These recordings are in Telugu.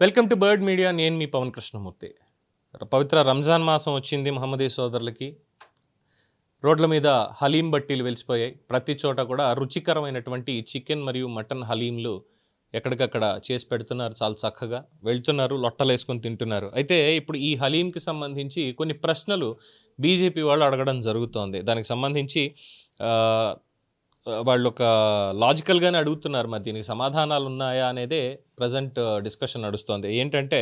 Welcome to bird media. నేను మీ పవన్ కృష్ణమూర్తి. పవిత్ర రంజాన్ మాసం వచ్చింది. మహమ్మదీ సోదరులకి రోడ్ల మీద హలీం బట్టీలు వెలిసిపోయాయి. ప్రతి చోట కూడా రుచికరమైనటువంటి చికెన్ మరియు మటన్ హలీంలు ఎక్కడికక్కడ చేసి పెడుతున్నారు. చాలా చక్కగా వెళ్తున్నారు, లొట్టలేసుకొని తింటున్నారు. అయితే ఇప్పుడు ఈ హలీంకి సంబంధించి కొన్ని ప్రశ్నలు బీజేపీ వాళ్ళు అడగడం జరుగుతోంది. దానికి సంబంధించి వాళ్ళు ఒక లాజికల్గానే అడుగుతున్నారు. మరి దీనికి సమాధానాలు ఉన్నాయా అనేదే ప్రజెంట్ డిస్కషన్ నడుస్తోంది. ఏంటంటే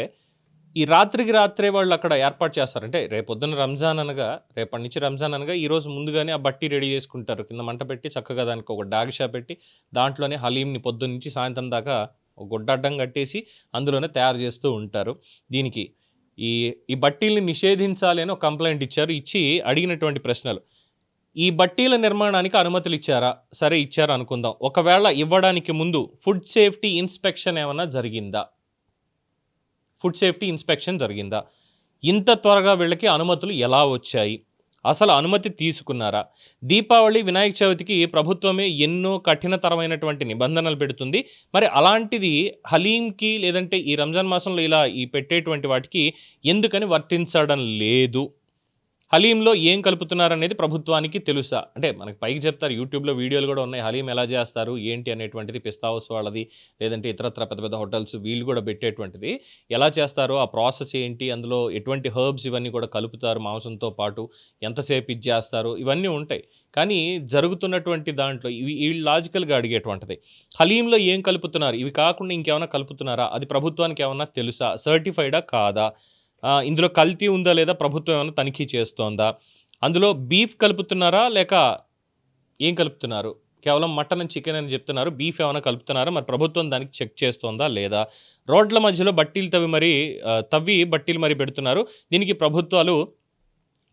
ఈ రాత్రికి రాత్రే వాళ్ళు అక్కడ ఏర్పాటు చేస్తారు. అంటే రేపొద్దున రంజాన్ అనగా, రేపటి నుంచి రంజాన్ అనగా ఈరోజు ముందుగానే ఆ బట్టి రెడీ చేసుకుంటారు. కింద మంట పెట్టి చక్కగా దానికి ఒక డాగిషా పెట్టి దాంట్లోనే హలీంని పొద్దున్న నుంచి సాయంత్రం దాకా ఒక గుడ్డడ్డం కట్టేసి అందులోనే తయారు చేస్తూ ఉంటారు. దీనికి ఈ ఈ బట్టీల్ని నిషేధించాలి అని ఒక కంప్లైంట్ ఇచ్చారు. ఇచ్చి అడిగినటువంటి ప్రశ్నలు: ఈ బట్టీల నిర్మాణానికి అనుమతులు ఇచ్చారా? సరే, ఇచ్చారు అనుకుందాం. ఒకవేళ ఇవ్వడానికి ముందు ఫుడ్ సేఫ్టీ ఇన్స్పెక్షన్ ఏమన్నా జరిగిందా? ఫుడ్ సేఫ్టీ ఇన్స్పెక్షన్ జరిగిందా? ఇంత త్వరగా వీళ్ళకి అనుమతులు ఎలా వచ్చాయి? అసలు అనుమతి తీసుకున్నారా? దీపావళి, వినాయక చవితికి ప్రభుత్వమే ఎన్నో కఠినతరమైనటువంటి నిబంధనలు పెడుతుంది. మరి అలాంటిది హలీంకి లేదంటే ఈ రంజాన్ మాసంలో ఇలా ఈ పెట్టేటువంటి వాటికి ఎందుకని వర్తించడం లేదు? హలీంలో ఏం కలుపుతున్నారనేది ప్రభుత్వానికి తెలుసా? అంటే మనకి పైకి చెప్తారు, యూట్యూబ్లో వీడియోలు కూడా ఉన్నాయి. హలీం ఎలా చేస్తారు ఏంటి అనేటువంటిది, పిస్తా హౌస్ వాళ్ళది, లేదంటే ఇతరత్ర పెద్ద పెద్ద హోటల్స్ వీళ్ళు కూడా పెట్టేటువంటిది ఎలా చేస్తారో ఆ ప్రాసెస్ ఏంటి, అందులో ఎటువంటి హర్బ్స్ ఇవన్నీ కూడా కలుపుతారు మాంసంతో పాటు, ఎంతసేపు ఇది చేస్తారు, ఇవన్నీ ఉంటాయి. కానీ జరుగుతున్నటువంటి దాంట్లో ఇవి వీళ్ళు లాజికల్గా అడిగేటువంటిది, హలీంలో ఏం కలుపుతున్నారు, ఇవి కాకుండా ఇంకేమైనా కలుపుతున్నారా, అది ప్రభుత్వానికి ఏమన్నా తెలుసా, సర్టిఫైడా కాదా, ఇందులో కల్తీ ఉందా లేదా ప్రభుత్వం ఏమైనా తనిఖీ చేస్తోందా, అందులో బీఫ్ కలుపుతున్నారా లేక ఏం కలుపుతున్నారు, కేవలం మటన్ అండ్ చికెన్ అని చెప్తున్నారు, బీఫ్ ఏమైనా కలుపుతున్నారా, మరి ప్రభుత్వం దానికి చెక్ చేస్తోందా లేదా, రోడ్ల మధ్యలో బట్టీలు తవ్వి బట్టీలు మరి పెడుతున్నారు, దీనికి ప్రభుత్వాలు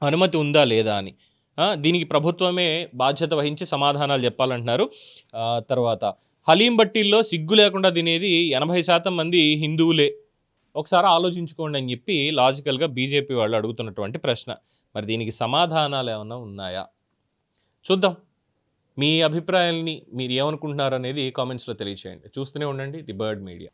అనుమతి ఉందా లేదా అని, దీనికి ప్రభుత్వమే బాధ్యత వహించి సమాధానాలు చెప్పాలంటున్నారు. తర్వాత హలీం బట్టీల్లో సిగ్గు లేకుండా తినేది 80% మంది హిందువులే, ఒకసారి ఆలోచించుకోండి అని చెప్పి లాజికల్గా బీజేపీ వాళ్ళు అడుగుతున్నటువంటి ప్రశ్న. మరి దీనికి సమాధానాలు ఏమైనా ఉన్నాయా? చూద్దాం. మీ అభిప్రాయాల్ని మీరు ఏమనుకుంటున్నారు అనేది కామెంట్స్లో తెలియచేయండి. చూస్తూనే ఉండండి ది బర్డ్ మీడియా.